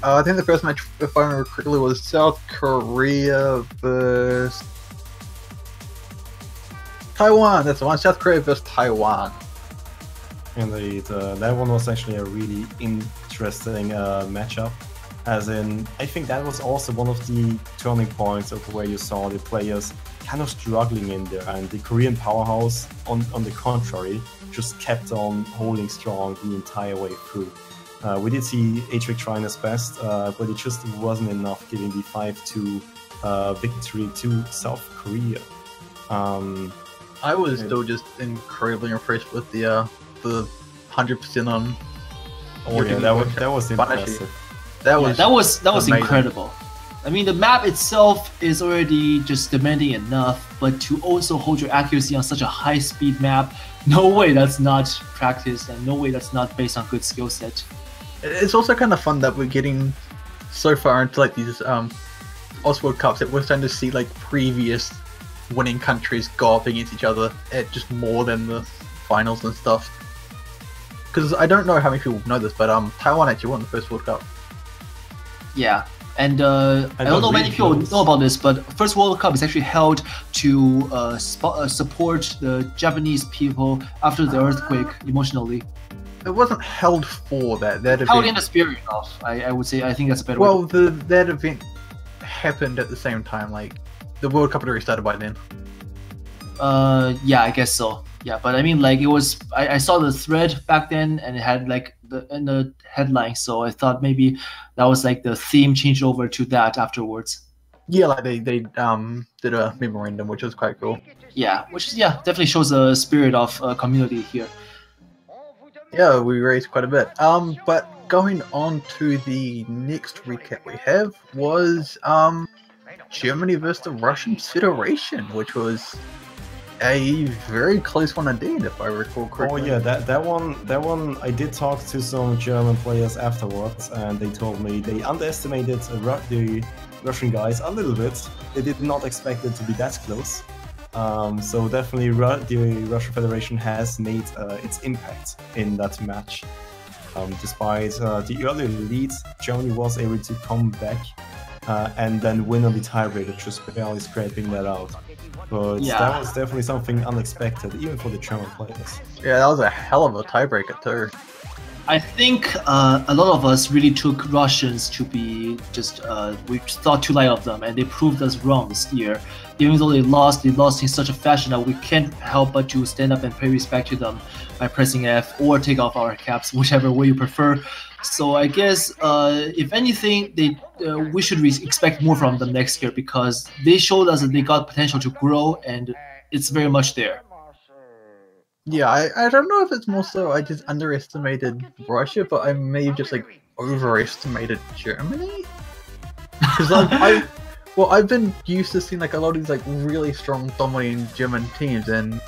I think the first match, if I remember correctly, was South Korea versus Taiwan. That's the one. South Korea versus Taiwan. Indeed, that one was actually a really interesting matchup. As in, I think that was also one of the turning points of where you saw the players kind of struggling in there, and the Korean powerhouse, on the contrary, just kept on holding strong the entire way through. We did see HVIC trying his best, but it just wasn't enough, giving the 5-2 victory to South Korea. I was still just incredibly impressed with the 100% on. Oh yeah, that was impressive. That was incredible. I mean, the map itself is already just demanding enough, but to also hold your accuracy on such a high-speed map, no way that's not practiced, and no way that's not based on good skill set. It's also kind of fun that we're getting so far into like these Oz World Cups that we're starting to see like previous winning countries go up against each other at just more than the finals and stuff. Because I don't know how many people know this, but Taiwan actually won the first World Cup. Yeah, and I don't know many people know about this, but First World Cup is actually held to support the Japanese people after the earthquake emotionally. It wasn't held for that. That held event, in the spirit of, I would say. I think that's a better well, way. that event happened at the same time. Like the World Cup had already started by then. Yeah, I guess so. Yeah, but I mean, like it was. I saw the thread back then, and it had like the headline. So I thought maybe that was like the theme changed over to that afterwards. Yeah, like they did a memorandum, which was quite cool. Yeah, which definitely shows the spirit of community here. Yeah, we raised quite a bit. But going on to the next recap we have was Germany versus the Russian Federation, which was a very close one indeed, if I recall correctly. Oh yeah, that one. I did talk to some German players afterwards, and they told me they underestimated the Russian guys a little bit. They did not expect it to be that close. So definitely the Russian Federation has made its impact in that match. Despite the early lead, Germany was able to come back and then win on the tiebreaker, just barely scraping that out. But that was definitely something unexpected, even for the German players. Yeah, that was a hell of a tiebreaker too. I think a lot of us really took Russians to be just, we thought too light of them, and they proved us wrong this year. Even though they lost in such a fashion that we can't help but to stand up and pay respect to them by pressing F or take off our caps, whichever way you prefer. So I guess, if anything, we should expect more from them next year, because they showed us that they got potential to grow, and it's very much there. Yeah, I don't know if it's more so I just underestimated Russia, but I may have just like overestimated Germany. Because I've been used to seeing like a lot of these like really strong dominating German teams, and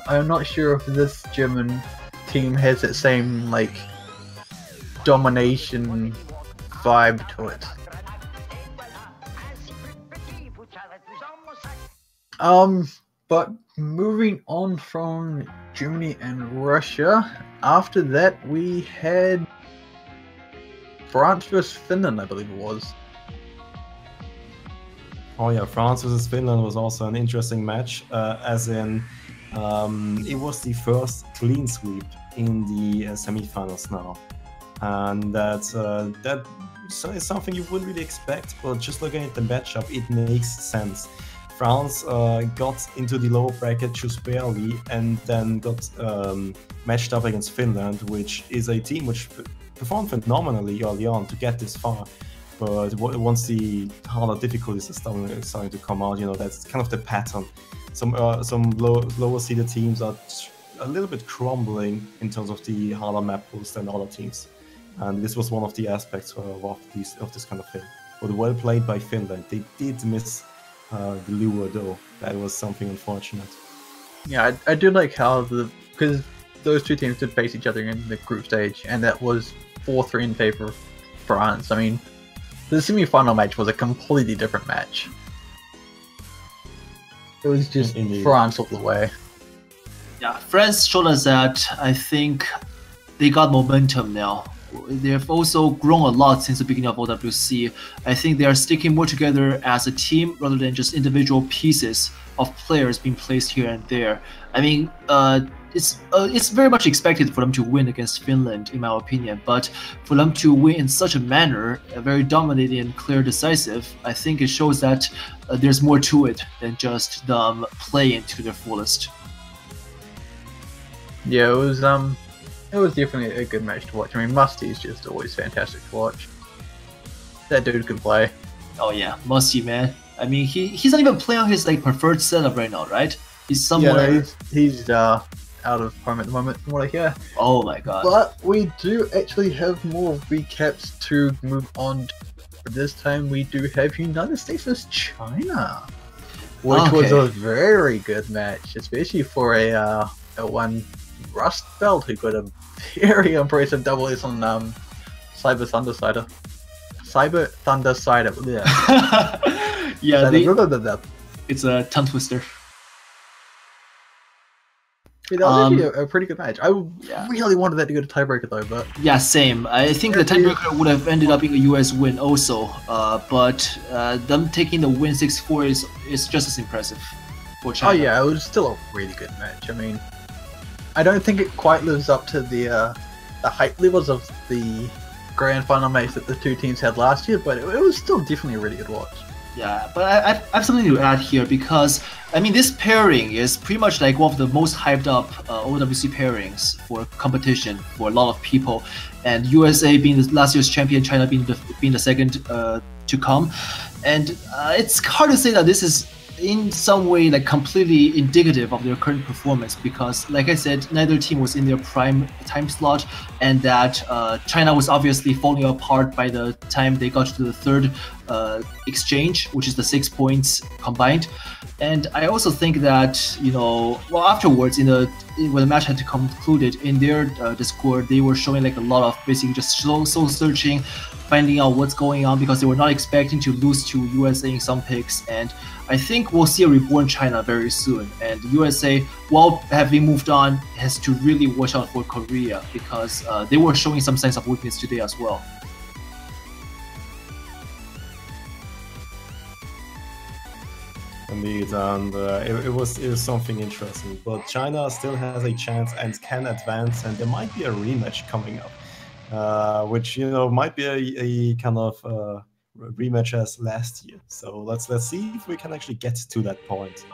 I'm not sure if this German team has that same like domination vibe to it. But moving on from Germany and Russia, after that we had France versus Finland, I believe it was. Oh yeah, France versus Finland was also an interesting match, as in it was the first clean sweep in the semifinals now, and that is something you wouldn't really expect, but just looking at the matchup, it makes sense. France got into the lower bracket just barely, and then got matched up against Finland, which is a team which performed phenomenally early on to get this far. But once the harder difficulties are starting to come out, you know, that's kind of the pattern. Some lower seeded teams are a little bit crumbling in terms of the harder map pools than other teams, and this was one of the aspects of this kind of thing. But well played by Finland. They did miss the lure though. That was something unfortunate. Yeah, I do like how because those two teams did face each other in the group stage, and that was 4-3 in favor of France. I mean, the semi-final match was a completely different match. It was just Indeed. France all the way. Yeah, France showed us that I think they got momentum now. they've also grown a lot since the beginning of OWC. I think they are sticking more together as a team rather than just individual pieces of players being placed here and there. I mean, it's very much expected for them to win against Finland, in my opinion. But for them to win in such a manner, very dominating and clear, decisive, I think it shows that there's more to it than just them playing to their fullest. Yeah, it was definitely a good match to watch. I mean, Musty is just always fantastic to watch. That dude can play. Oh yeah, Musty, man. I mean, he's not even playing on his like preferred setup right now, right? He's somewhere. Yeah, he's out of home at the moment, from what I hear. Oh my god. But we do actually have more recaps to move on. This time we do have United States vs China, which was a very good match, especially for a one Rustbelt who got a very impressive double S on Cyber Thunder Cider. Yeah, it's a tongue twister. Yeah, that was actually a pretty good match. I really wanted that to go to tiebreaker though, but yeah, same. I think the tiebreaker would have ended up being a US win also, but them taking the win 6-4 is just as impressive for China. Oh yeah, it was still a really good match. I mean, I don't think it quite lives up to the hype levels of the grand final match that the two teams had last year, but it was still definitely a really good watch. Yeah, but I have something to add here because, I mean, this pairing is pretty much like one of the most hyped up OWC pairings for competition for a lot of people, and USA being last year's champion, China being the second to come, and it's hard to say that this is in some way like completely indicative of their current performance because, like I said, neither team was in their prime time slot, and that China was obviously falling apart by the time they got to the third exchange, which is the 6 points combined. And I also think that, you know, well, afterwards when the match had concluded, in their Discord, they were showing like a lot of basically just soul searching, finding out what's going on because they were not expecting to lose to USA in some picks. And I think we'll see a reborn China very soon. And USA, while having moved on, has to really watch out for Korea because they were showing some signs of weakness today as well. Indeed, and it was something interesting. But China still has a chance and can advance, and there might be a rematch coming up, which might be a kind of rematch as last year. So let's see if we can actually get to that point.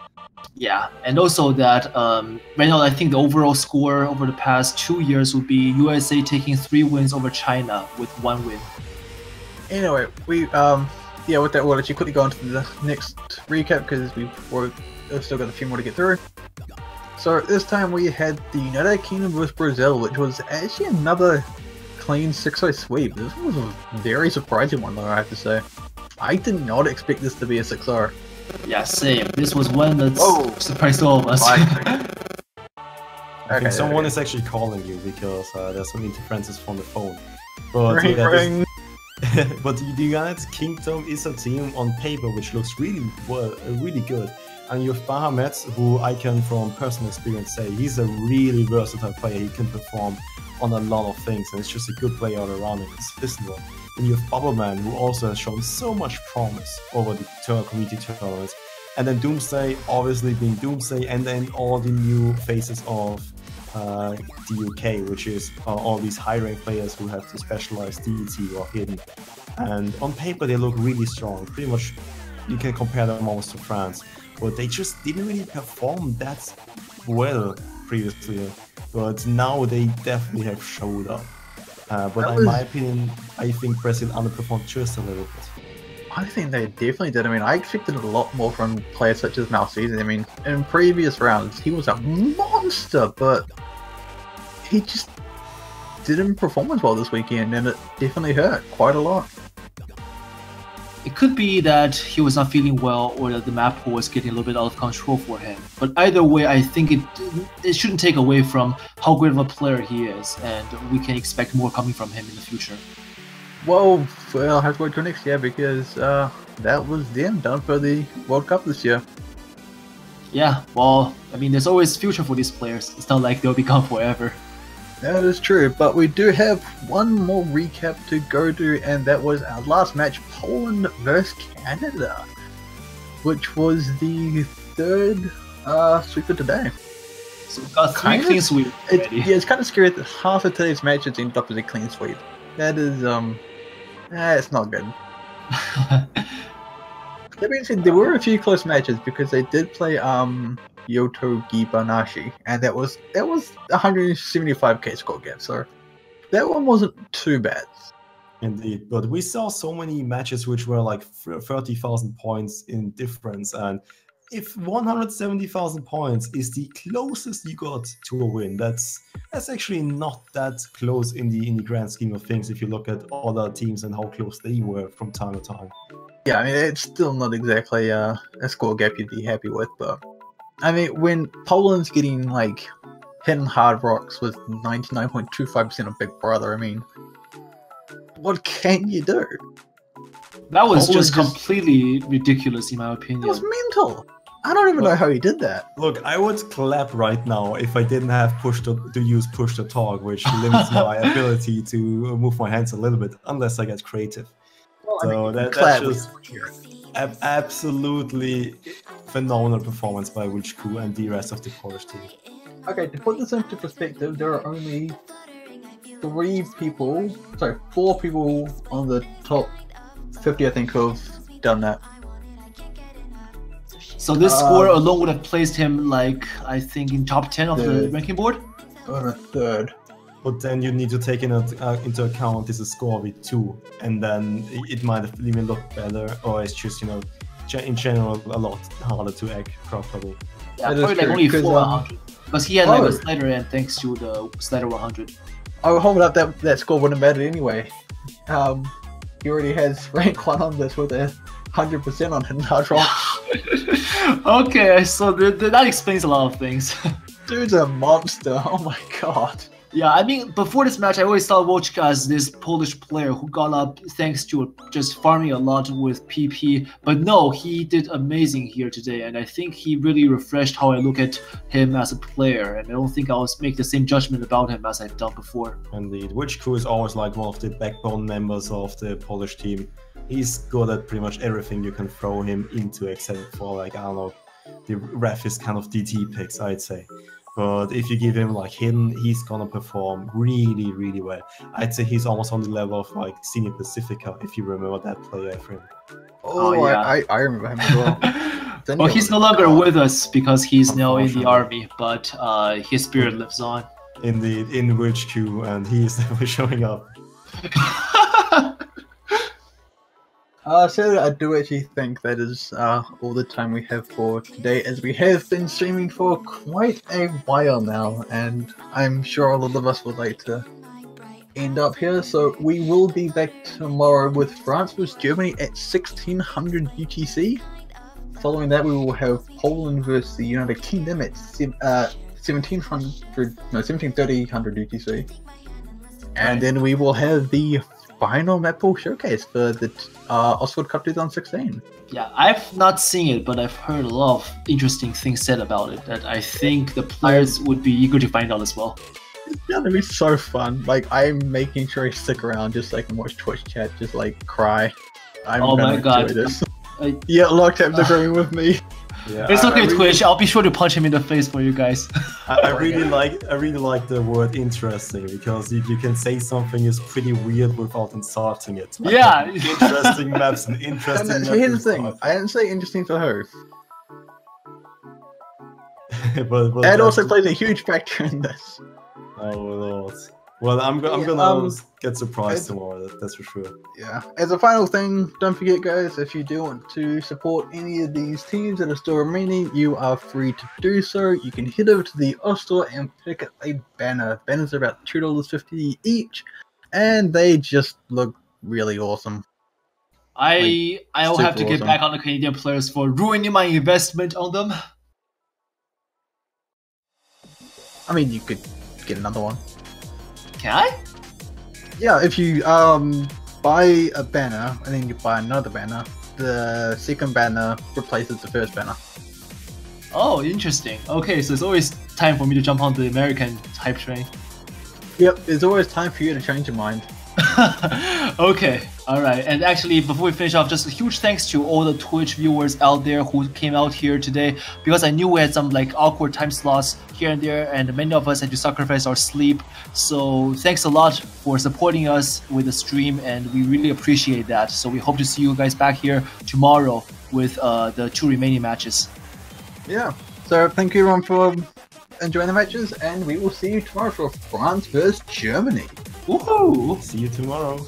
Yeah, and also that right now I think the overall score over the past 2 years would be USA taking 3 wins over China with 1 win. Anyway, with that, we'll actually quickly go on to the next recap because we've still got a few more to get through. So this time we had the United Kingdom vs Brazil, which was actually another clean 6-0 sweep. This was a very surprising one though, I have to say. I did not expect this to be a 6-0. Yeah, same. This was one that surprised all of us. I think someone is actually calling you because there's some interferences from the phone. But ring. But the United Kingdom is a team on paper which looks really good. And you have Bahamut, who I can from personal experience say he's a really versatile player. He can perform on a lot of things, and it's just a good player all around in this season. And you have Bubbleman, who also has shown so much promise over the community tournaments. And then Doomsday, obviously being Doomsday, and then all the new faces of the UK, which is all these high-ranked players who have the specialized DET or hidden. And on paper, they look really strong. Pretty much, you can compare them almost to France. But they just didn't really perform that well previously. But now they definitely have showed up. But in my opinion, I think Brazil underperformed just a little bit. I think they definitely did. I mean, I expected a lot more from players such as Malseason. I mean, in previous rounds, he was a monster, but he just didn't perform as well this weekend, and it definitely hurt quite a lot. It could be that he was not feeling well or that the map pool was getting a little bit out of control for him. But either way, I think it shouldn't take away from how great of a player he is, and we can expect more coming from him in the future. Well, I'll have to wait till next year because that was them done for the World Cup this year. Yeah, well, I mean, there's always future for these players. It's not like they'll be gone forever. That is true, but we do have one more recap to go to, and that was our last match, Poland versus Canada, which was the third sweep of today. So we got three clean sweep. Yeah, it's kind of scary that half of today's matches ended up as a clean sweep. That is, it's not good. That being said, there were a few close matches because they did play Yoto Gibanashi, and that was 175k score gap, so that one wasn't too bad. Indeed, but we saw so many matches which were like 30,000 points in difference, and if 170,000 points is the closest you got to a win, that's actually not that close in the grand scheme of things if you look at other teams and how close they were from time to time. Yeah, I mean, it's still not exactly a score gap you'd be happy with, but I mean, when Poland's getting like hitting hard rocks with 99.25% of Big Brother, I mean, what can you do? That was just completely ridiculous, in my opinion. It was mental. I don't even know how he did that. Look, I would clap right now if I didn't have to use push to talk, which limits my ability to move my hands a little bit, unless I get creative. Well, so I mean, that's just absolutely phenomenal performance by Witchku and the rest of the Polish team. Okay, to put this into perspective, there are only 4 people on the top 50, I think, who've done that. So this score alone would have placed him, like, I think, in top 10 of the ranking board? On a third. But then you need to take into account this is score with 2, and then it might have even looked better, or it's just, in general, a lot harder to act properly. Yeah, probably like only 400. Because he had like a slider end thanks to the slider 100. Oh, hold up, that score wouldn't have mattered anyway. He already has rank 1 on this with a 100% on his hard rock. Okay, so that explains a lot of things. Dude's a monster, oh my god. Yeah, I mean, before this match, I always thought Wojcika as this Polish player who got up thanks to just farming a lot with PP. But no, he did amazing here today, and I think he really refreshed how I look at him as a player. And I don't think I'll make the same judgment about him as I've done before. Indeed, Witchku is always like one of the backbone members of the Polish team. He's good at pretty much everything you can throw him into, except for, like, I don't know, the roughest kind of DT picks, I'd say. But if you give him like hidden, he's gonna perform really, really well. I'd say he's almost on the level of like Senior Pacifica, if you remember that player, friend. Oh yeah, I remember him as well. Well, he's no longer with us because he's now in the army, but his spirit lives on. Indeed, in Witchku, and he is never showing up. So I do actually think that is all the time we have for today, as we have been streaming for quite a while now, and I'm sure a lot of us would like to end up here. So we will be back tomorrow with France vs Germany at 1600 UTC. Following that, we will have Poland versus the United Kingdom at 1730 UTC, and then we will have the final map pool showcase for the Oxford Cup 2016. Yeah, I've not seen it, but I've heard a lot of interesting things said about it that I think the players would be eager to find out as well. It's gonna be so fun. Like, I'm making sure I stick around just so I can watch Twitch chat, just like cry. I'm gonna enjoy this. Yeah, Locktap's agreeing with me. Yeah, it's okay, Twitch. I'll be sure to punch him in the face for you guys. I really like the word interesting, because you can say something is pretty weird without insulting it. Like, yeah, interesting maps and interesting. And here's the thing: I didn't say interesting for her. but that also plays a huge factor in this. Oh Lord. Well, I'm gonna get surprised tomorrow, that's for sure. Yeah. As a final thing, don't forget, guys, if you do want to support any of these teams that are still remaining, you are free to do so. You can head over to the Off Store and pick up a banner. Banners are about $2.50 each, and they just look really awesome. I'll have to get back on the Canadian players for ruining my investment on them. I mean, you could get another one. Can I? Yeah, if you buy a banner and then you buy another banner, the second banner replaces the first banner. Oh, interesting. Okay, so it's always time for me to jump on the American hype train. Yep, there's always time for you to change your mind. Okay, alright. And actually, before we finish off, just a huge thanks to all the Twitch viewers out there who came out here today, because I knew we had some like awkward time slots here and there, and many of us had to sacrifice our sleep. So thanks a lot for supporting us with the stream, and we really appreciate that. So we hope to see you guys back here tomorrow with the 2 remaining matches. Yeah, so thank you everyone for enjoying the matches, and we will see you tomorrow for France vs Germany. Woohoo! See you tomorrow.